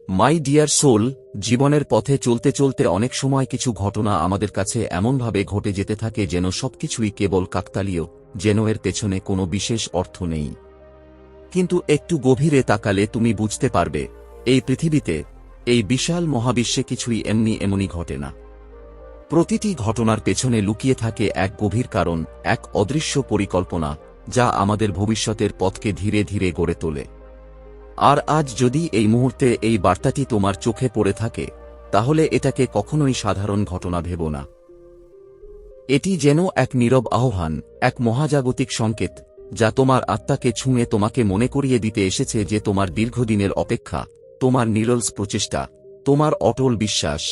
মাই dear soul, জীবনের পথে চলতে চলতে অনেক সময় কিছু ঘটনা আমাদের কাছে এমনভাবে ঘটে যেতে থাকে যেন সবকিছুই কেবল কাকতালীয়, যেন এর পেছনে কোনো বিশেষ অর্থ নেই। কিন্তু একটু গভীরে তাকালে তুমি বুঝতে পারবে, এই পৃথিবীতে, এই বিশাল মহাবিশ্বে কিছুই এমনি ঘটে না। প্রতিটি ঘটনার পেছনে লুকিয়ে থাকে এক গভীর কারণ, এক অদৃশ্য পরিকল্পনা, যা আমাদের ভবিষ্যতের পথকে ধীরে ধীরে গড়ে তোলে। আর আজ যদি এই মুহূর্তে এই বার্তাটি তোমার চোখে পড়ে থাকে, তাহলে এটাকে কখনোই সাধারণ ঘটনা ভেবো না। এটি যেন এক নীরব আহ্বান, এক মহাজাগতিক সংকেত, যা তোমার আত্মাকে ছুঁয়ে তোমাকে মনে করিয়ে দিতে এসেছে যে তোমার দীর্ঘদিনের অপেক্ষা, তোমার নিরলস প্রচেষ্টা, তোমার অটল বিশ্বাস,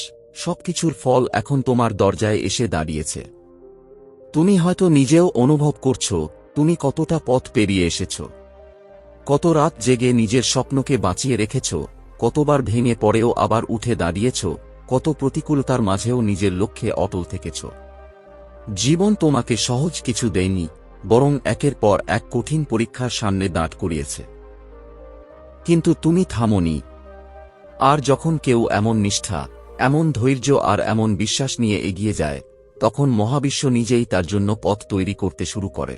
সবকিছুর ফল এখন তোমার দরজায় এসে দাঁড়িয়েছে। তুমি হয়তো নিজেও অনুভব করছো তুমি কতটা পথ পেরিয়ে এসেছ, কত রাত জেগে নিজের স্বপ্নকে বাঁচিয়ে রেখেছ, কতবার ভেঙে পড়েও আবার উঠে দাঁড়িয়েছ, কত প্রতিকূলতার মাঝেও নিজের লক্ষ্যে অটল থেকেছ। জীবন তোমাকে সহজ কিছু দেয়নি, বরং একের পর এক কঠিন পরীক্ষার সামনে দাঁড় করিয়েছে। কিন্তু তুমি থামোনি। আর যখন কেউ এমন নিষ্ঠা, এমন ধৈর্য আর এমন বিশ্বাস নিয়ে এগিয়ে যায়, তখন মহাবিশ্ব নিজেই তার জন্য পথ তৈরি করতে শুরু করে।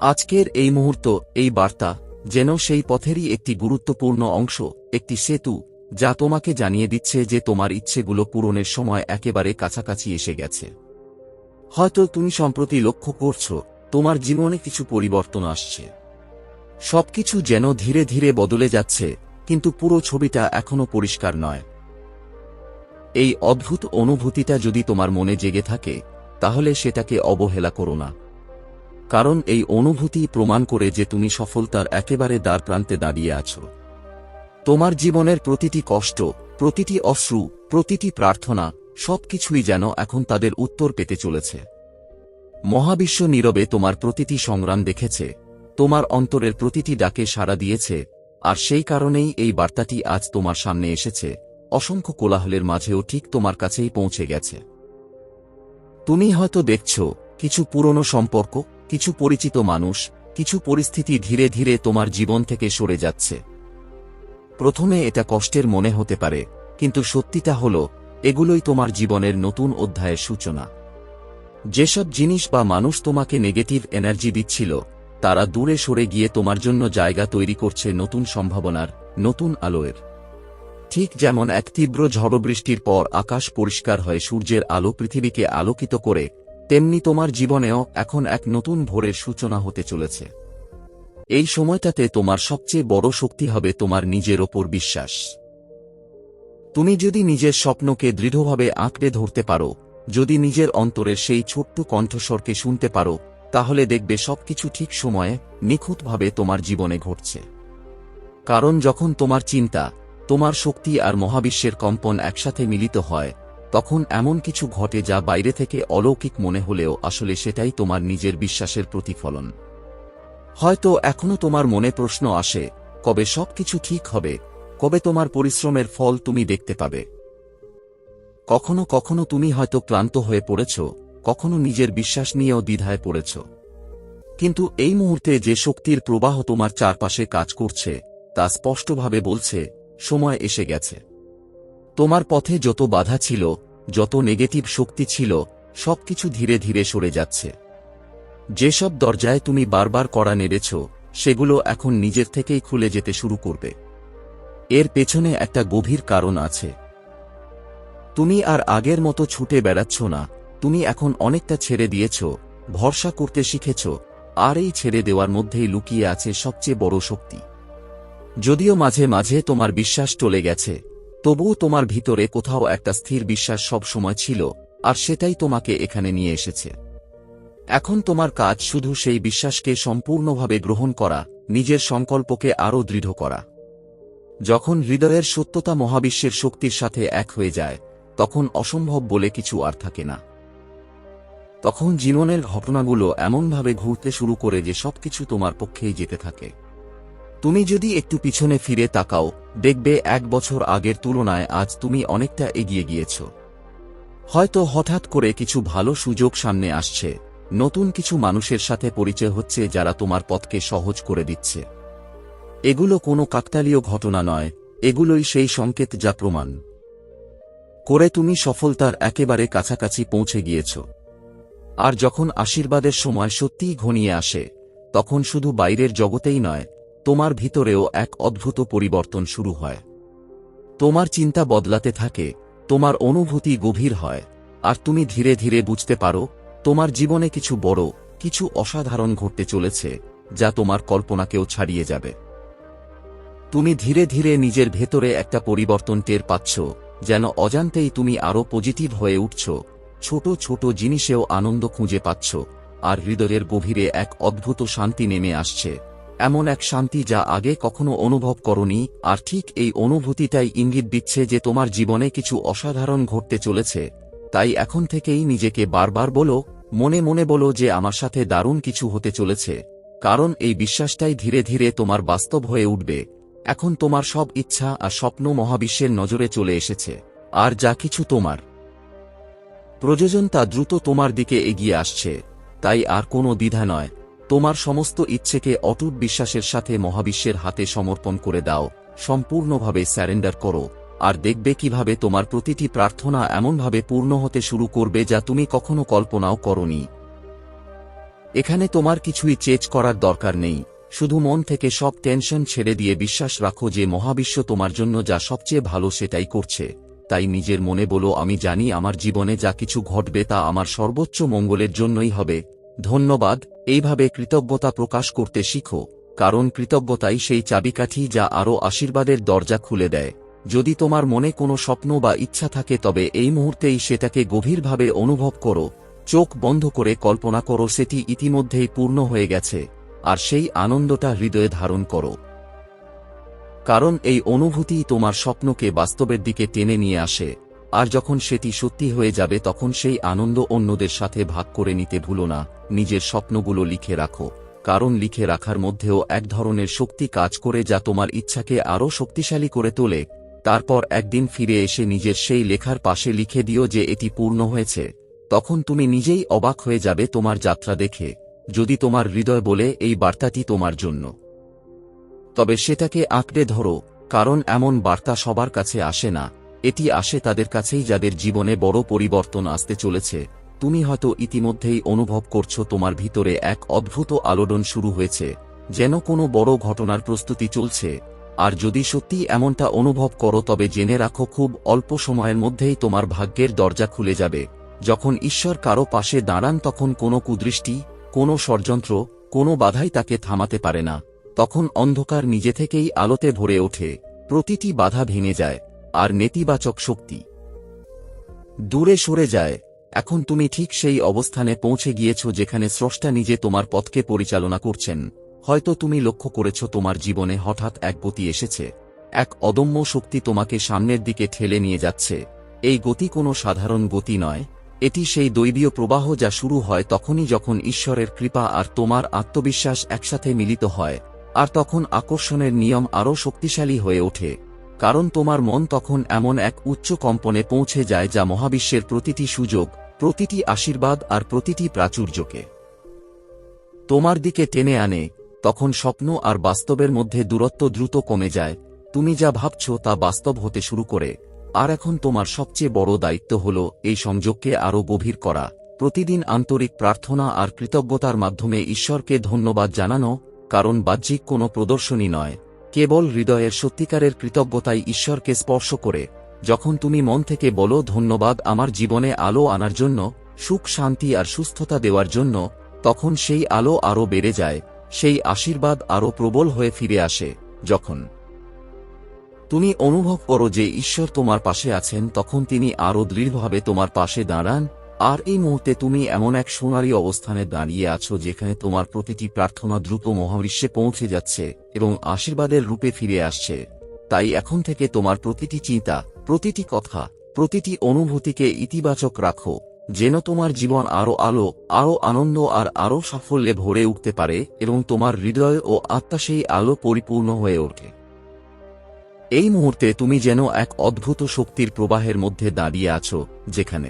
আজকের এই মুহূর্ত, এই বার্তা, যেন সেই পথেরই একটি গুরুত্বপূর্ণ অংশ, একটি সেতু, যা তোমাকে জানিয়ে দিচ্ছে যে তোমার ইচ্ছেগুলো পূরণের সময় একেবারে কাছাকাছি এসে গেছে। হয়তো তুমি সম্প্রতি লক্ষ্য করছো, তোমার জীবনে কিছু পরিবর্তন আসছে। সবকিছু যেন ধীরে ধীরে বদলে যাচ্ছে, কিন্তু পুরো ছবিটা এখনো পরিষ্কার নয়। এই অদ্ভুত অনুভূতিটা যদি তোমার মনে জেগে থাকে, তাহলে সেটাকে অবহেলা করো না। কারণ এই অনুভূতি প্রমাণ করে যে তুমি সফলতার একেবারে দ্বারপ্রান্তে দাঁড়িয়ে আছো। তোমার জীবনের প্রতিটি কষ্ট, প্রতিটি অশ্রু, প্রতিটি প্রার্থনা, সবকিছুই যেন এখন তাদের উত্তর পেতে চলেছে। মহাবিশ্ব নীরবে তোমার প্রতিটি সংগ্রাম দেখেছে, তোমার অন্তরের প্রতিটি ডাকে সাড়া দিয়েছে, আর সেই কারণেই এই বার্তাটি আজ তোমার সামনে এসেছে, অসংখ্য কোলাহলের মাঝেও ঠিক তোমার কাছেই পৌঁছে গেছে। তুমি হয়তো দেখছো, কিছু পুরনো সম্পর্ক, কিছু পরিচিত মানুষ, কিছু পরিস্থিতি ধীরে ধীরে তোমার জীবন থেকে সরে যাচ্ছে। প্রথমে এটা কষ্টের মনে হতে পারে, কিন্তু সত্যিটা হলো, এগুলোই তোমার জীবনের নতুন অধ্যায়ের সূচনা। যেসব জিনিস বা মানুষ তোমাকে নেগেটিভ এনার্জি দিচ্ছিল, তারা দূরে সরে গিয়ে তোমার জন্য জায়গা তৈরি করছে নতুন সম্ভাবনার, নতুন আলোর। ঠিক যেমন এক তীব্র ঝড়বৃষ্টির পর আকাশ পরিষ্কার হয়ে সূর্যের আলো পৃথিবীকে আলোকিত করে, তেমনি তোমার জীবনেও এখন এক নতুন ভোরের সূচনা হতে চলেছে। এই সময়টাতে তোমার সবচেয়ে বড় শক্তি হবে তোমার নিজের ওপর বিশ্বাস। তুমি যদি নিজের স্বপ্নকে দৃঢ়ভাবে আঁকড়ে ধরতে পারো, যদি নিজের অন্তরের সেই ছোট্ট কণ্ঠস্বরকে শুনতে পারো, তাহলে দেখবে সবকিছু ঠিক সময়ে, নিখুঁতভাবে তোমার জীবনে ঘটছে। কারণ যখন তোমার চিন্তা, তোমার শক্তি আর মহাবিশ্বের কম্পন একসাথে মিলিত হয়, তখন এমন কিছু ঘটে যা বাইরে থেকে অলৌকিক মনে হলেও আসলে সেটাই তোমার নিজের বিশ্বাসের প্রতিফলন। হয়তো এখনো তোমার মনে প্রশ্ন আসে, কবে সবকিছু ঠিক হবে, কবে তোমার পরিশ্রমের ফল তুমি দেখতে পাবে। কখনো কখনো তুমি হয়তো ক্লান্ত হয়ে পড়েছ, কখনো নিজের বিশ্বাস নিয়েও দ্বিধায় পড়েছ। কিন্তু এই মুহূর্তে যে শক্তির প্রবাহ তোমার চারপাশে কাজ করছে, তা স্পষ্টভাবে বলছে, সময় এসে গেছে। তোমার পথে যত বাধা ছিল, যত নেগেটিভ শক্তি ছিল, সবকিছু ধীরে ধীরে সরে যাচ্ছে। যেসব দরজায় তুমি বারবার কড়া নেড়েছ, সেগুলো এখন নিজের থেকেই খুলে যেতে শুরু করবে। এর পেছনে একটা গভীর কারণ আছে। তুমি আর আগের মতো ছুটে বেড়াচ্ছ না, তুমি এখন অনেকটা ছেড়ে দিয়েছ, ভরসা করতে শিখেছ, আর এই ছেড়ে দেওয়ার মধ্যেই লুকিয়ে আছে সবচেয়ে বড় শক্তি। যদিও মাঝে মাঝে তোমার বিশ্বাস টলে গেছে, তবুও তোমার ভিতরে কোথাও একটা স্থির বিশ্বাস সব সময় ছিল, আর সেটাই তোমাকে এখানে নিয়ে এসেছে। এখন তোমার কাজ শুধু সেই বিশ্বাসকে সম্পূর্ণভাবে গ্রহণ করা, নিজের সংকল্পকে আরও দৃঢ় করা। যখন হৃদয়ের সত্যতা মহাবিশ্বের শক্তির সাথে এক হয়ে যায়, তখন অসম্ভব বলে কিছু আর থাকে না। তখন জীবনের ঘটনাগুলো এমনভাবে ঘুরতে শুরু করে যে সবকিছু তোমার পক্ষেই যেতে থাকে। তুমি যদি একটু পিছনে ফিরে তাকাও, দেখবে 1 বছর আগের তুলনায় আজ তুমি অনেকটা এগিয়ে গিয়েছ। হয়তো হঠাৎ করে কিছু ভালো সুযোগ সামনে আসছে, নতুন কিছু মানুষের সাথে পরিচয় হচ্ছে যারা তোমার পথকে সহজ করে দিচ্ছে। এগুলো কোনো কাকতালীয় ঘটনা নয়, এগুলোই সেই সংকেত যা প্রমাণ করে তুমি সফলতার একেবারে কাছাকাছি পৌঁছে গিয়েছ। আর যখন আশীর্বাদের সময় সত্যিই ঘনিয়ে আসে, তখন শুধু বাইরের জগতেই নয়, তোমার ভিতরেও এক অদ্ভুত পরিবর্তন শুরু হয়। তোমার চিন্তা বদলাতে থাকে, তোমার অনুভূতি গভীর হয়, আর তুমি ধীরে ধীরে বুঝতে পারো তোমার জীবনে কিছু বড়, কিছু অসাধারণ ঘটতে চলেছে, যা তোমার কল্পনাকেও ছাড়িয়ে যাবে। তুমি ধীরে ধীরে নিজের ভেতরে একটা পরিবর্তন টের পাচ্ছ, যেন অজান্তেই তুমি আরও পজিটিভ হয়ে উঠছ, ছোট ছোট জিনিসেও আনন্দ খুঁজে পাচ্ছ, আর হৃদয়ের গভীরে এক অদ্ভুত শান্তি নেমে আসছে, এমন এক শান্তি যা আগে কখনো অনুভব করনি। আর ঠিক এই অনুভূতিটাই ইঙ্গিত দিচ্ছে যে তোমার জীবনে কিছু অসাধারণ ঘটতে চলেছে। তাই এখন থেকেই নিজেকে বারবার বলো, মনে মনে বলো যে আমার সাথে দারুণ কিছু হতে চলেছে, কারণ এই বিশ্বাসটাই ধীরে ধীরে তোমার বাস্তব হয়ে উঠবে। এখন তোমার সব ইচ্ছা আর স্বপ্ন মহাবিশ্বের নজরে চলে এসেছে, আর যা কিছু তোমার প্রয়োজন তা দ্রুত তোমার দিকে এগিয়ে আসছে। তাই আর কোনো দ্বিধা নয়, তোমার সমস্ত ইচ্ছেকে অটুট বিশ্বাসের সাথে মহাবিশ্বের হাতে সমর্পণ করে দাও, সম্পূর্ণভাবে স্যারেন্ডার করো, আর দেখবে কিভাবে তোমার প্রতিটি প্রার্থনা এমনভাবে পূর্ণ হতে শুরু করবে যা তুমি কখনো কল্পনাও করনি। এখানে তোমার কিছুই চেঞ্জ করার দরকার নেই, শুধু মন থেকে সব টেনশন ছেড়ে দিয়ে বিশ্বাস রাখো যে মহাবিশ্ব তোমার জন্য যা সবচেয়ে ভালো সেটাই করছে। তাই নিজের মনে বলো, আমি জানি আমার জীবনে যা কিছু ঘটবে তা আমার সর্বোচ্চ মঙ্গলের জন্যই হবে। ধন্যবাদ। এইভাবে কৃতজ্ঞতা প্রকাশ করতে শিখো, কারণ কৃতজ্ঞতাই সেই চাবিকাঠি যা আরও আশীর্বাদের দরজা খুলে দেয়। যদি তোমার মনে কোনো স্বপ্ন বা ইচ্ছা থাকে, তবে এই মুহূর্তেই সেটাকে গভীরভাবে অনুভব করো, চোখ বন্ধ করে কল্পনা করো সেটি ইতিমধ্যেই পূর্ণ হয়ে গেছে, আর সেই আনন্দটা হৃদয়ে ধারণ করো। কারণ এই অনুভূতিই তোমার স্বপ্নকে বাস্তবের দিকে টেনে নিয়ে আসে। আর যখন সেটি সত্যি হয়ে যাবে, তখন সেই আনন্দ অন্যদের সাথে ভাগ করে নিতে ভুলো না। নিজের স্বপ্নগুলো লিখে রাখো, কারণ লিখে রাখার মধ্যেও এক ধরনের শক্তি কাজ করে যা তোমার ইচ্ছাকে আরও শক্তিশালী করে তোলে। তারপর একদিন ফিরে এসে নিজের সেই লেখার পাশে লিখে দিও যে এটি পূর্ণ হয়েছে। তখন তুমি নিজেই অবাক হয়ে যাবে তোমার যাত্রা দেখে। যদি তোমার হৃদয় বলে এই বার্তাটি তোমার জন্য, তবে সেটাকে আঁকড়ে ধরো, কারণ এমন বার্তা সবার কাছে আসে না। এটি আসে তাদের কাছেই যাদের জীবনে বড় পরিবর্তন আসতে চলেছে। তুমি হয়তো ইতিমধ্যেই অনুভব করছো তোমার ভিতরে এক অদ্ভুত আলোড়ন শুরু হয়েছে, যেন কোনো বড় ঘটনার প্রস্তুতি চলছে। আর যদি সত্যি এমনটা অনুভব করো, তবে জেনে রাখো খুব অল্প সময়ের মধ্যেই তোমার ভাগ্যের দরজা খুলে যাবে। যখন ঈশ্বর কারো পাশে দাঁড়ান, তখন কোনো কুদৃষ্টি, কোনো ষড়যন্ত্র, কোনো বাধাই তাকে থামাতে পারে না। তখন অন্ধকার নিজে থেকেই আলোতে ভরে ওঠে, প্রতিটি বাধা ভেঙে যায়, আর নেতিবাচক শক্তি দূরে সরে যায়। এখন তুমি ঠিক সেই অবস্থানে পৌঁছে গিয়েছ যেখানে স্রষ্টা নিজে তোমার পথকে পরিচালনা করছেন। হয়তো তুমি লক্ষ্য করেছ তোমার জীবনে হঠাৎ এক গতি এসেছে, এক অদম্য শক্তি তোমাকে সামনের দিকে ঠেলে নিয়ে যাচ্ছে। এই গতি কোনো সাধারণ গতি নয়, এটি সেই দৈবীয় প্রবাহ যা শুরু হয় তখনই যখন ঈশ্বরের কৃপা আর তোমার আত্মবিশ্বাস একসাথে মিলিত হয়। আর তখন আকর্ষণের নিয়ম আরও শক্তিশালী হয়ে ওঠে, কারণ তোমার মন তখন এমন এক উচ্চ কম্পনে পৌঁছে যায় যা মহাবিশ্বের প্রতিটি সুযোগ, প্রতিটি আশীর্বাদ আর প্রতিটি প্রাচুর্যকে তোমার দিকে টেনে আনে। তখন স্বপ্ন আর বাস্তবের মধ্যে দূরত্ব দ্রুত কমে যায়, তুমি যা ভাবছ তা বাস্তব হতে শুরু করে। আর এখন তোমার সবচেয়ে বড় দায়িত্ব হল এই সংযোগকে আরও গভীর করা, প্রতিদিন আন্তরিক প্রার্থনা আর কৃতজ্ঞতার মাধ্যমে ঈশ্বরকে ধন্যবাদ জানানো। কারণ বাহ্যিক কোনো প্রদর্শনী নয়, কেবল হৃদয়ের সত্যিকারের কৃতজ্ঞতাই ঈশ্বরকে স্পর্শ করে। যখন তুমি মন থেকে বলো, ধন্যবাদ আমার জীবনে আলো আনার জন্য, সুখ শান্তি আর সুস্থতা দেওয়ার জন্য, তখন সেই আলো আরও বেড়ে যায়, সেই আশীর্বাদ আরও প্রবল হয়ে ফিরে আসে। যখন তুমি অনুভব করো যে ঈশ্বর তোমার পাশে আছেন, তখন তিনি আরও দৃঢ়ভাবে তোমার পাশে দাঁড়ান। আর এই মুহূর্তে তুমি এমন এক সোনালী অবস্থানে দাঁড়িয়ে আছো যেখানে তোমার প্রতিটি প্রার্থনা দ্রুত মহাবিশ্বে পৌঁছে যাচ্ছে এবং আশীর্বাদের রূপে ফিরে আসছে। তাই এখন থেকে তোমার প্রতিটি চিন্তা, প্রতিটি কথা, প্রতিটি অনুভূতিকে ইতিবাচক রাখো, যেন তোমার জীবন আরও আলো, আরও আনন্দ আর আরও সাফল্যে ভরে উঠতে পারে এবং তোমার হৃদয় ও আত্মা সেই আলো পরিপূর্ণ হয়ে ওঠে। এই মুহূর্তে তুমি যেন এক অদ্ভুত শক্তির প্রবাহের মধ্যে দাঁড়িয়ে আছো, যেখানে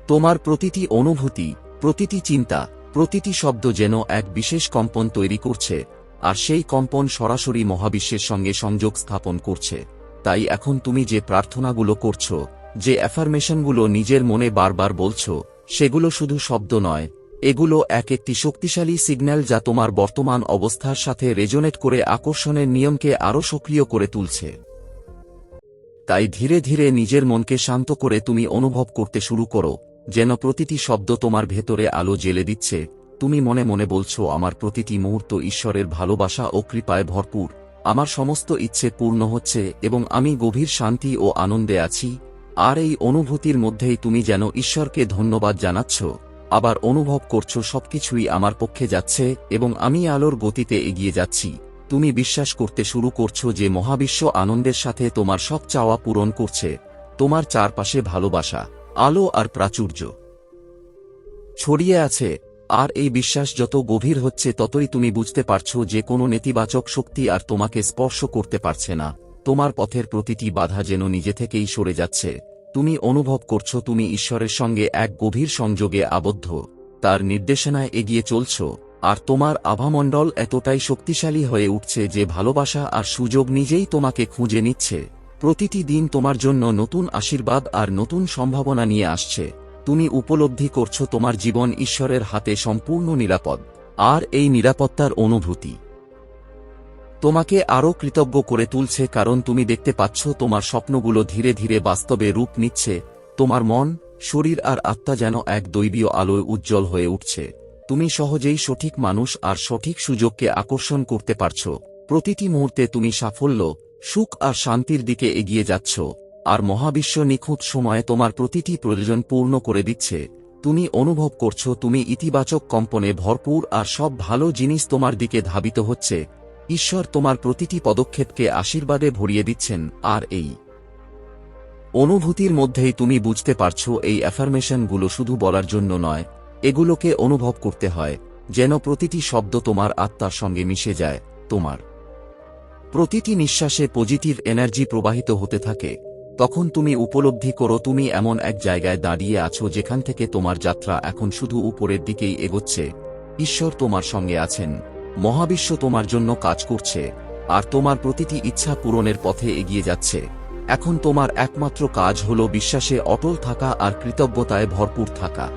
তোমার প্রতিটি অনুভূতি, প্রতিটি চিন্তা, প্রতিটি শব্দ যেন এক বিশেষ কম্পন তৈরি করছে। আর সেই কম্পন সরাসরি মহাবিশ্বের সঙ্গে সংযোগ স্থাপন করছে। তাই এখন তুমি যে প্রার্থনাগুলো করছো, যে অ্যাফার্মেশনগুলো নিজের মনে বারবার বলছো, সেগুলো শুধু শব্দ নয়, এগুলো একটি শক্তিশালী সিগন্যাল যা তোমার বর্তমান অবস্থার সাথে রেজোনেট করে আকর্ষণের নিয়মকে আরও সক্রিয় করে তুলছে। তাই ধীরে ধীরে নিজের মনকে শান্ত করে তুমি অনুভব করতে শুরু করো, যেন প্রতিটি শব্দ তোমার ভেতরে আলো জ্বেলে দিচ্ছে। তুমি মনে মনে বলছো, আমার প্রতিটি মুহূর্ত ঈশ্বরের ভালোবাসা ও কৃপায় ভরপুর, আমার সমস্ত ইচ্ছে পূর্ণ হচ্ছে এবং আমি গভীর শান্তি ও আনন্দে আছি। আর এই অনুভূতির মধ্যেই তুমি যেন ঈশ্বরকে ধন্যবাদ জানাচ্ছ, আবার অনুভব করছো সবকিছুই আমার পক্ষে যাচ্ছে এবং আমি আলোর গতিতে এগিয়ে যাচ্ছি। তুমি বিশ্বাস করতে শুরু করছো যে মহাবিশ্ব আনন্দের সাথে তোমার সব চাওয়া পূরণ করছে। তোমার চারপাশে ভালোবাসা, আলো আর প্রাচুর্য ছড়িয়ে আছে। আর এই বিশ্বাস যত গভীর হচ্ছে ততই তুমি বুঝতে পারছো যে কোনো নেতিবাচক শক্তি আর তোমাকে স্পর্শ করতে পারছে না। তোমার পথের প্রতিটি বাধা যেন নিজে থেকেই সরে যাচ্ছে। তুমি অনুভব করছো তুমি ঈশ্বরের সঙ্গে এক গভীর সংযোগে আবদ্ধ, তার নির্দেশনায় এগিয়ে চলছো। আর তোমার আভামণ্ডল এতটাই শক্তিশালী হয়ে উঠছে যে ভালোবাসা আর সুযোগ নিজেই তোমাকে খুঁজে নিচ্ছে। প্রতিটি দিন তোমার জন্য নতুন আশীর্বাদ আর নতুন সম্ভাবনা নিয়ে আসছে। তুমি উপলব্ধি করছো তোমার জীবন ঈশ্বরের হাতে সম্পূর্ণ নিরাপদ। আর এই নিরাপত্তার অনুভূতি তোমাকে আরও কৃতজ্ঞ করে তুলছে, কারণ তুমি দেখতে পাচ্ছ তোমার স্বপ্নগুলো ধীরে ধীরে বাস্তবে রূপ নিচ্ছে। তোমার মন, শরীর আর আত্মা যেন এক দৈবীয় আলোয় উজ্জ্বল হয়ে উঠছে। তুমি সহজেই সঠিক মানুষ আর সঠিক সুযোগকে আকর্ষণ করতে পারছ। প্রতিটি মুহূর্তে তুমি সাফল্য, সুখ আর শান্তির দিকে এগিয়ে যাচ্ছ, আর মহাবিশ্ব নিখুঁত সময়ে তোমার প্রতিটি প্রয়োজন পূর্ণ করে দিচ্ছে। তুমি অনুভব করছো তুমি ইতিবাচক কম্পনে ভরপুর আর সব ভালো জিনিস তোমার দিকে ধাবিত হচ্ছে। ঈশ্বর তোমার প্রতিটি পদক্ষেপকে আশীর্বাদে ভরিয়ে দিচ্ছেন। আর এই অনুভূতির মধ্যেই তুমি বুঝতে পারছো এই অ্যাফার্মেশনগুলো শুধু বলার জন্য নয়, এগুলোকে অনুভব করতে হয়, যেন প্রতিটি শব্দ তোমার আত্মার সঙ্গে মিশে যায়। তোমার প্রতিটি নিঃশ্বাসে পজিটিভ এনার্জি প্রবাহিত হতে থাকে। তখন তুমি উপলব্ধি করো তুমি এমন এক জায়গায় দাঁড়িয়ে আছো যেখান থেকে তোমার যাত্রা এখন শুধু উপরের দিকেই এগোচ্ছে। ঈশ্বর তোমার সঙ্গে আছেন, মহাবিশ্ব তোমার জন্য কাজ করছে, আর তোমার প্রতিটি ইচ্ছা পূরণের পথে এগিয়ে যাচ্ছে। এখন তোমার একমাত্র কাজ হলো বিশ্বাসে অটল থাকা আর কৃতজ্ঞতায় ভরপুর থাকা,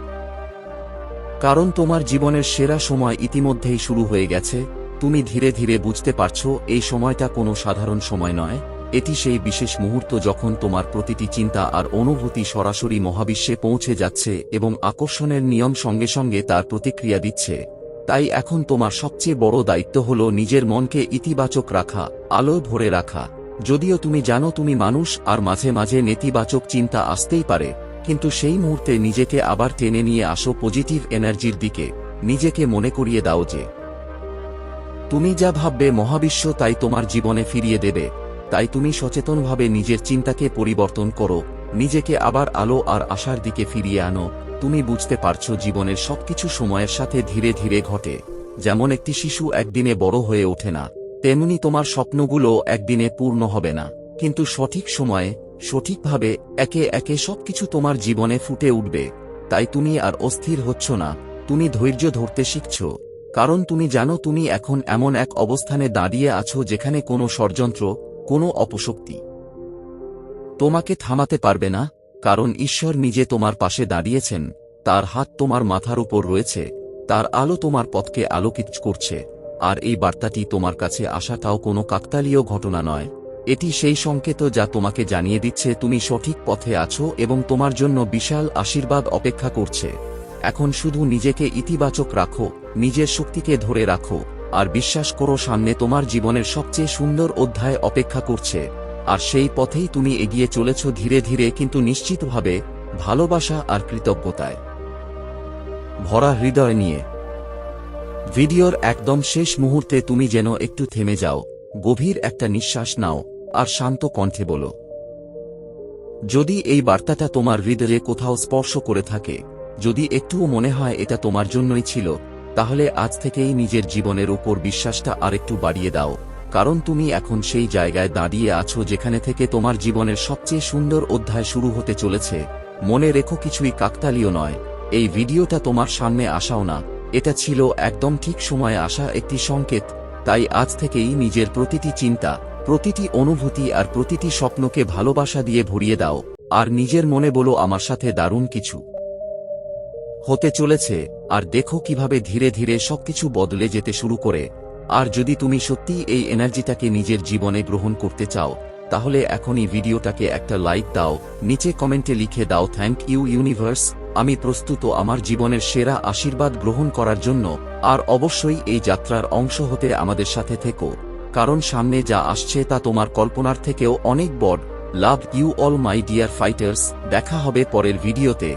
কারণ তোমার জীবনের সেরা সময় ইতিমধ্যেই শুরু হয়ে গেছে। তুমি ধীরে ধীরে বুঝতে পারছো এই সময়টা কোনো সাধারণ সময় নয়, এটি সেই বিশেষ মুহূর্ত যখন তোমার প্রতিটি চিন্তা আর অনুভূতি সরাসরি মহাবিশ্বে পৌঁছে যাচ্ছে এবং আকর্ষণের নিয়ম সঙ্গে সঙ্গে তার প্রতিক্রিয়া দিচ্ছে। তাই এখন তোমার সবচেয়ে বড় দায়িত্ব হলো নিজের মনকে ইতিবাচক রাখা, আলো ভরে রাখা। যদিও তুমি জানো তুমি মানুষ আর মাঝে মাঝে নেতিবাচক চিন্তা আসতেই পারে, কিন্তু সেই মুহূর্তে নিজেকে আবার টেনে নিয়ে আসো পজিটিভ এনার্জির দিকে। নিজেকে মনে করিয়ে দাও যে তুমি যা ভাববে মহাবিশ্ব তাই তোমার জীবনে ফিরিয়ে দেবে। তাই তুমি সচেতনভাবে নিজের চিন্তাকে পরিবর্তন করো, নিজেকে আবার আলো আর আশার দিকে ফিরিয়ে আনো। তুমি বুঝতে পারছো জীবনের সবকিছু সময়ের সাথে ধীরে ধীরে ঘটে। যেমন একটি শিশু একদিনে বড় হয়ে ওঠে না, তেমনি তোমার স্বপ্নগুলো একদিনে পূর্ণ হবে না, কিন্তু সঠিক সময়ে সঠিকভাবে একে একে সবকিছু তোমার জীবনে ফুটে উঠবে। তাই তুমি আর অস্থির হচ্ছ না, তুমি ধৈর্য ধরতে শিখছ, কারণ তুমি জানো তুমি এখন এমন এক অবস্থানে দাঁড়িয়ে আছো যেখানে কোনো ষড়যন্ত্র, কোনো অপশক্তি তোমাকে থামাতে পারবে না। কারণ ঈশ্বর নিজে তোমার পাশে দাঁড়িয়েছেন, তার হাত তোমার মাথার উপর রয়েছে, তার আলো তোমার পথকে আলোকিত করছে। আর এই বার্তাটি তোমার কাছে আসাটাও কোনো কাকতালীয় ঘটনা নয়, এটি সেই সংকেত যা তোমাকে জানিয়ে দিচ্ছে তুমি সঠিক পথে আছো এবং তোমার জন্য বিশাল আশীর্বাদ অপেক্ষা করছে। এখন শুধু নিজেকে ইতিবাচক রাখো, নিজের শক্তিকে ধরে রাখো, আর বিশ্বাস করো সামনে তোমার জীবনের সবচেয়ে সুন্দর অধ্যায় অপেক্ষা করছে। আর সেই পথেই তুমি এগিয়ে চলেছ ধীরে ধীরে কিন্তু নিশ্চিতভাবে, ভালোবাসা আর কৃতজ্ঞতায় ভরা হৃদয় নিয়ে। ভিডিওর একদম শেষ মুহূর্তে তুমি যেন একটু থেমে যাও, গভীর একটা নিঃশ্বাস নাও, আর শান্ত কণ্ঠে বলো, যদি এই বার্তাটা তোমার হৃদয়ে কোথাও স্পর্শ করে থাকে, যদি একটুও মনে হয় এটা তোমার জন্যই ছিল, তাহলে আজ থেকেই নিজের জীবনের উপর বিশ্বাসটা আরেকটু বাড়িয়ে দাও। কারণ তুমি এখন সেই জায়গায় দাঁড়িয়ে আছো যেখানে থেকে তোমার জীবনের সবচেয়ে সুন্দর অধ্যায় শুরু হতে চলেছে। মনে রেখো কিছুই কাকতালীয় নয়, এই ভিডিওটা তোমার সামনে আসাও না, এটা ছিল একদম ঠিক সময়ে আসা একটি সংকেত। তাই আজ থেকেই নিজের প্রতিটি চিন্তা, প্রতিটি অনুভূতি আর প্রতিটি স্বপ্নকে ভালোবাসা দিয়ে ভরিয়ে দাও, আর নিজের মনে বলো আমার সাথে দারুণ কিছু হতে চলেছে, আর দেখো কিভাবে ধীরে ধীরে সবকিছু বদলে যেতে শুরু করে। আর যদি তুমি সত্যিই এই এনার্জিটাকে নিজের জীবনে গ্রহণ করতে চাও, তাহলে এখনই ভিডিওটাকে একটা লাইক দাও, নিচে কমেন্টে লিখে দাও থ্যাংক ইউ ইউনিভার্স, আমি প্রস্তুত আমার জীবনের সেরা আশীর্বাদ গ্রহণ করার জন্য। আর অবশ্যই এই যাত্রার অংশ হতে আমাদের সাথে থেকো, কারণ সামনে যা আসছে তা তোমার কল্পনার থেকেও অনেক বড়। Love you all my dear fighters, দেখা হবে পরের ভিডিওতে।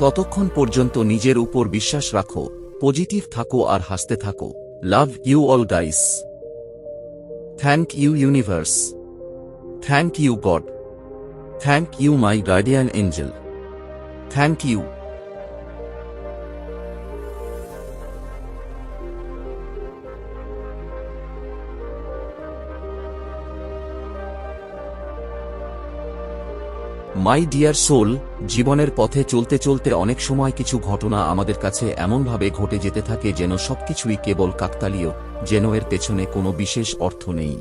ততক্ষণ পর্যন্ত নিজের উপর বিশ্বাস রাখো, পজিটিভ থাকো আর হাসতে থাকো। Love you all guys. Thank you universe. Thank you God. Thank you my guardian angel. Thank you. My dear soul, জীবনের পথে চলতে চলতে অনেক সময় কিছু ঘটনা আমাদের কাছে এমনভাবে ঘটে যেতে থাকে যেন সবকিছুই কেবল কাকতালীয়, যেন এর পেছনে কোনো বিশেষ অর্থ নেই।